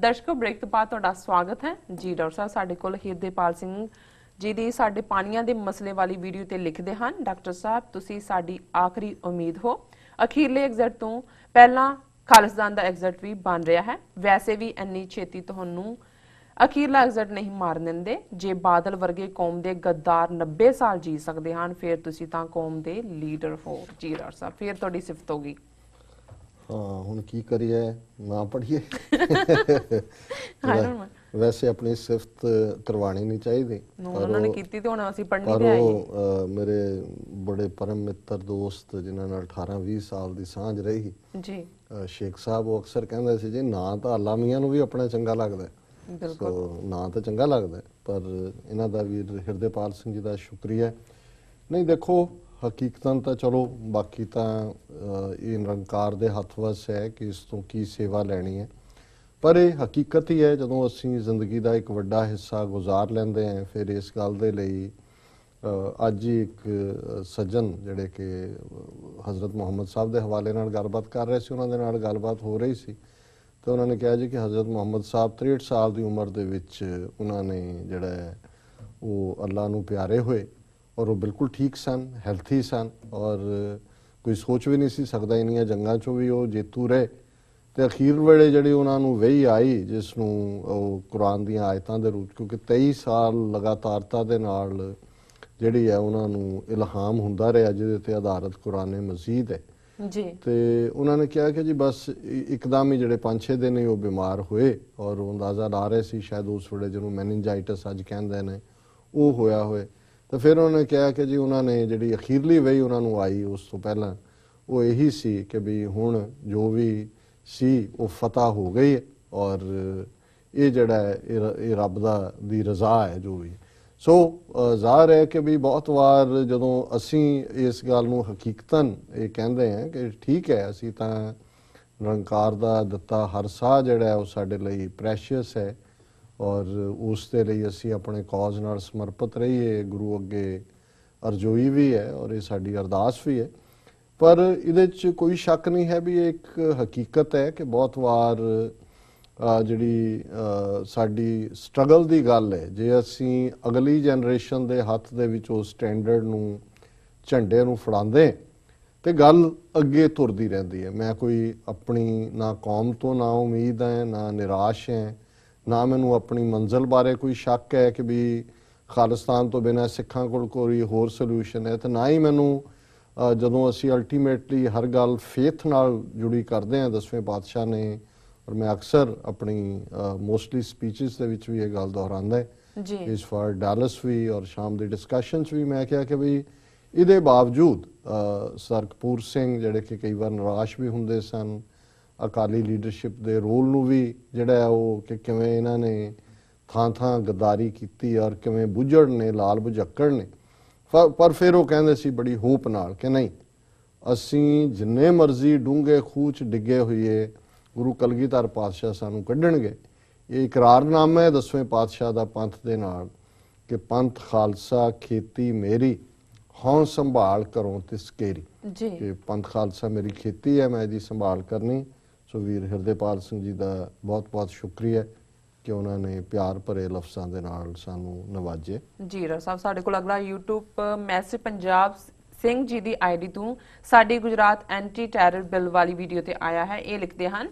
ਦਰਸ਼ਕੋ break ਤੋਂ ਬਾਅਦ ਤੁਹਾਡਾ ਸਵਾਗਤ ਹੈ ਜੀ। ਡਾਕਟਰ ਸਾਹਿਬ ਸਾਡੇ ਕੋਲ ਹਿਰਦੇਪਾਲ ਸਿੰਘ ਜੀ ਦੀ ਸਾਡੇ ਪਾਣੀਆਂ ਦੇ ਮਸਲੇ ਵਾਲੀ ਵੀਡੀਓ ਤੇ ਲਿਖਦੇ ਹਨ, ਡਾਕਟਰ ਸਾਹਿਬ ਤੁਸੀਂ ਸਾਡੀ ਆਖਰੀ ਉਮੀਦ ਹੋ। ਅਖੀਰਲੇ ਐਗਜ਼ਿਟ ਤੋਂ ਪਹਿਲਾਂ ਖਾਲਿਸਤਾਨ ਦਾ ਐਗਜ਼ਿਟ ਵੀ ਬਣ ਰਿਹਾ ਹੈ। ਵੈਸੇ ਵੀ ਇੰਨੀ ਛੇਤੀ ਤੁਹਾਨੂੰ ਅਖੀਰਲਾ ਐਗਜ਼ਿਟ ਨਹੀਂ ਮਾਰਨ ਦਿੰਦੇ। ਜੇ ਬਾਦਲ ਵਰਗੇ ਕੌਮ ਦੇ ਗੱਦਾਰ 90 ਸਾਲ ਜੀ ਸਕਦੇ ਹਨ, ਫਿਰ ਤੁਸੀਂ ਤਾਂ ਕੌਮ ਦੇ ਲੀਡਰ ਹੋ ਜੀ। ਡਾਕਟਰ ਸਾਹਿਬ ਫਿਰ ਤੁਹਾਡੀ ਸਿਫਤ ਹੋਗੀ। हाँ हुण की करिए ना पढ़िए वैसे अपनी सिफत करवानी नहीं चाहिए पर मेरे बड़े परम मित्र दोस्त जिन्होंने 18-20 साल की सांझ रही जी शेख साहब वो अक्सर कहते सी जी ना तो आला मियां नूं भी अपना चंगा लगता है सो ना तो चंगा लगता है पर इन्हां दा वीर हिरदेपाल सिंह जी का शुक्रिया नहीं। देखो हकीकतन तो चलो बाकी तो ये निरंकार दे हथ वस है कि इस तो की सेवा लैनी है पर यह हकीकत ही है जदों असी जिंदगी का एक वड्डा हिस्सा गुजार लेंदे हैं फिर इस गल दे लई अज ही एक सज्जन जिहड़े कि हज़रत मुहम्मद साहब के हवाले नाल गलबात कर रहे सी उन्हां दे नाल गलबात हो रही सी तो उन्होंने कहा जी कि हज़रत मुहम्मद साहब 63 साल की उम्र दे विच उन्होंने जिहड़ा वो अल्लाह नूं प्यारे हुए और वो बिल्कुल ठीक सन हैल्थी सन और कोई सोच भी नहीं सी सकदा इन्नियां जंगां चों भी वो जेतू रहे तो अखीर वेले जिहड़ी उन्होंने वही आई जिसनूं कुरान दीयां आयतां दे रूप क्योंकि 23 साल लगातारता दे नाल जिहड़ी है उन्होंने इल्हाम हुंदा रहा जिहदे ते आधारित कुरान मजीद है जी ते उन्होंने कहा कि जी बस एकदम ही जिहड़े 5-6 दिन ही वो बीमार हुए और अंदाज़ा ला रहे सी शायद उस वेले जिहनूं मैनिंजाइटिस अज कहंदे ने वो होया होए तो फिर उन्होंने कहा कि जी उन्होंने जी अखीरली वही उन्होंने आई उस तो पहला वो यही सी कि भी हुण जो भी सी वो फतह हो गई है और ये जड़ा है ये रब दी रज़ा है जो भी सो ज़ाहिर है कि भी बहुत वार जदों असी इस गल नूं हकीकतन ये कहते हैं कि ठीक है असी तां निरंकार दा दिता हर साह जड़ा है वो साडे लई प्रैशियस है और उस दे लई असी अपने कॉज नाल समर्पित रहीए गुरु अगे अरजोई भी है और ये साडी अरदास भी है पर इहदे च कोई शक नहीं है भी एक हकीकत है कि बहुत वार जिहड़ी साडी स्ट्रगल दी गल है जे असी अगली जनरेशन दे हत्थ दे विच उस स्टैंडर्ड नूं झंडे नूं फड़ांदे ते गल अगे तुरदी रहिंदी है। मैं कोई अपनी ना कौम तो ना उम्मीद है ना निराश है ना मैनू अपनी मंजिल बारे कोई शक है कि भी खालिस्तान तो बिना सिखां कोल कोई होर सल्यूशन है तो ना ही मैनू जदों असी अल्टीमेटली हर गल फेथ नाल जुड़ी करते हैं 10वें पातशाह ने और मैं अक्सर अपनी मोस्टली स्पीचिस दे विच भी ये गल दोहरांदा है इस फॉर डैलस भी और शाम दी डिस्कशनस भी मैं कहा कि भी इहदे बावजूद सर कपूर सिंह जिहड़े कि कई बार निराश भी हुंदे सन अकाली लीडरशिप दे रोल नूं भी जिहड़ा है वो कि किवें इन्हां ने थां थां गद्दारी कीती और किवें बुझड़ ने लाल बुझक्कड़ ने पर फिर वो कहंदे सी बड़ी होप नाल कि नहीं असी जिन्ने मर्जी डूंगे खूह च डिगे होईए गुरु कलगीधर पातशाह सानू कढणगे। ये इकरारनामा है 10वें पातशाह दा पंथ दे नाल कि पंथ खालसा खेती मेरी हों संभाल करों तिसकेरी कि पंथ खालसा मेरी खेती है मैं इसकी संभाल करनी। सो वीर हिरदेपाल सिंह जी का बहुत बहुत शुक्रिया कि उन्होंने प्यार भरे लफ्ज़ों के नाल सानू नवाजे जी। डॉक्टर साहब साडे कोल अगला यूट्यूब मैसेज पंजाब सिंह जी की आईडी तो साडी गुजरात एंटी टैरर बिल वाली वीडियो ते आया है। ये लिखते हैं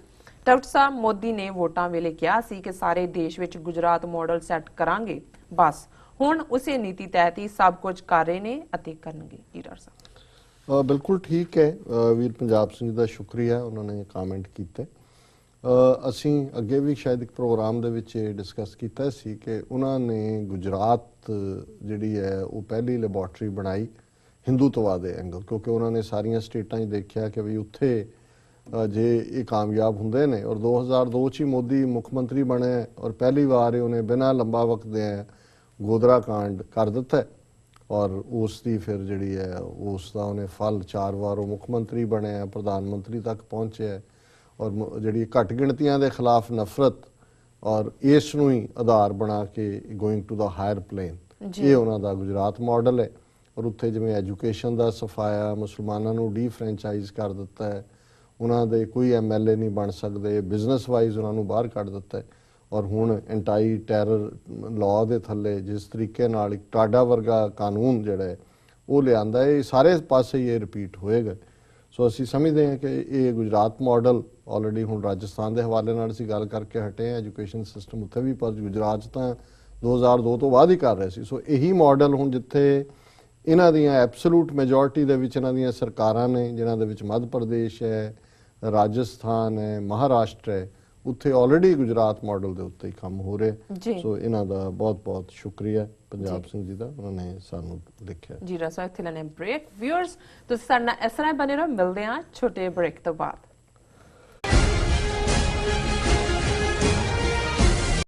डॉक्टर साहब मोदी ने वोटां वेले कहा सी कि सारे देश विच गुजरात मॉडल सैट करांगे बस हुण उसे नीति तहत ही सब कुछ कर रहे ने अते करनगे जी। डॉक्टर साहब बिल्कुल ठीक है वीर पंजाब सिंह का शुक्रिया उन्होंने कामेंट किया। असी अगे भी शायद एक प्रोग्राम दे विच डिस्कस किया सी कि उन्होंने गुजरात जिहड़ी है वो पहली लैबोरेटरी बनाई हिंदूत्ववाद के एंगल क्योंकि उन्होंने सारिया स्टेटां देखा कि भी उत्थे जे ये कामयाब हुंदे ने और 2002 च ही मोदी मुख्यमंत्री बने और पहली बार उन्हें बिना लंबा वक्त दे गोदरा कांड कर दिता है और उसकी फिर जी है उसका उन्हें फल 4 बार वो मुख्यमंत्री बने प्रधानमंत्री तक पहुँचे है और जी घट गिणतियां के खिलाफ नफरत और इस नूं ही आधार बना के going to the higher plane ये उन्होंने गुजरात मॉडल है और उत्थे जिवें एजुकेशन का सफाया मुसलमानों नूं डी फ्रेंचाइज कर दिता है उन्होंने कोई MLA नहीं बन सकते बिजनेस वाइज उन्होंने बाहर कढ़ दिता है ਔਰ ਹੁਣ ਐਂਟੀ ਟੈਰਰ ਲਾਅ ਦੇ ਥੱਲੇ ਜਿਸ ਤਰੀਕੇ ਨਾਲ ਇੱਕ ਟਾਡਾ ਵਰਗਾ ਕਾਨੂੰਨ ਜਿਹੜਾ ਹੈ ਉਹ ਲਿਆਂਦਾ ਹੈ, ਇਹ ਸਾਰੇ ਪਾਸੇ ਹੀ ਇਹ ਰਿਪੀਟ ਹੋਏਗਾ। ਸੋ ਅਸੀਂ ਸਮਝਦੇ ਹਾਂ ਕਿ ਇਹ ਗੁਜਰਾਤ ਮਾਡਲ ਆਲਰੇਡੀ ਹੁਣ ਰਾਜਸਥਾਨ ਦੇ ਹਵਾਲੇ ਨਾਲ ਅਸੀਂ ਗੱਲ ਕਰਕੇ ਹਟੇ ਹਾਂ, ਐਜੂਕੇਸ਼ਨ ਸਿਸਟਮ ਉੱਥੇ ਵੀ, ਪਰ ਗੁਜਰਾਤ 'ਚ ਤਾਂ 2002 ਤੋਂ ਬਾਅਦ ਹੀ ਕਰ ਰਹੇ ਸੀ। ਸੋ ਇਹੀ ਮਾਡਲ ਹੁਣ ਜਿੱਥੇ ਇਹਨਾਂ ਦੀਆਂ ਐਬਸੋਲੂਟ ਮੈਜੋਰਟੀ ਦੇ ਵਿੱਚ ਇਹਨਾਂ ਦੀਆਂ ਸਰਕਾਰਾਂ ਨੇ, ਜਿਨ੍ਹਾਂ ਦੇ ਵਿੱਚ ਮੱਧ ਪ੍ਰਦੇਸ਼ ਹੈ, ਰਾਜਸਥਾਨ ਹੈ, ਮਹਾਰਾਸ਼ਟਰ ਹੈ, ਉੱਥੇ ਆਲਰੇਡੀ ਗੁਜਰਾਤ ਮਾਡਲ ਦੇ ਉੱਤੇ ਹੀ ਕੰਮ ਹੋ ਰਿਹਾ। ਸੋ ਇਹਨਾਂ ਦਾ ਬਹੁਤ ਬਹੁਤ ਸ਼ੁਕਰੀਆ ਪੰਜਾਬ ਸਿੰਘ ਜੀ ਦਾ, ਉਹਨਾਂ ਨੇ ਸਾਨੂੰ ਲਿਖਿਆ। ਜੀ ਰਸਾ ਇੱਥੇ ਲੈਣੇ ਬ੍ਰੇਕ। ਵਿਊਅਰਸ ਤੁਸੀਂ ਸਾਡੇ ਨਾਲ ਇਸ ਤਰ੍ਹਾਂ ਬਣੇ ਰਹੋ, ਮਿਲਦੇ ਹਾਂ ਛੋਟੇ ਬ੍ਰੇਕ ਤੋਂ ਬਾਅਦ।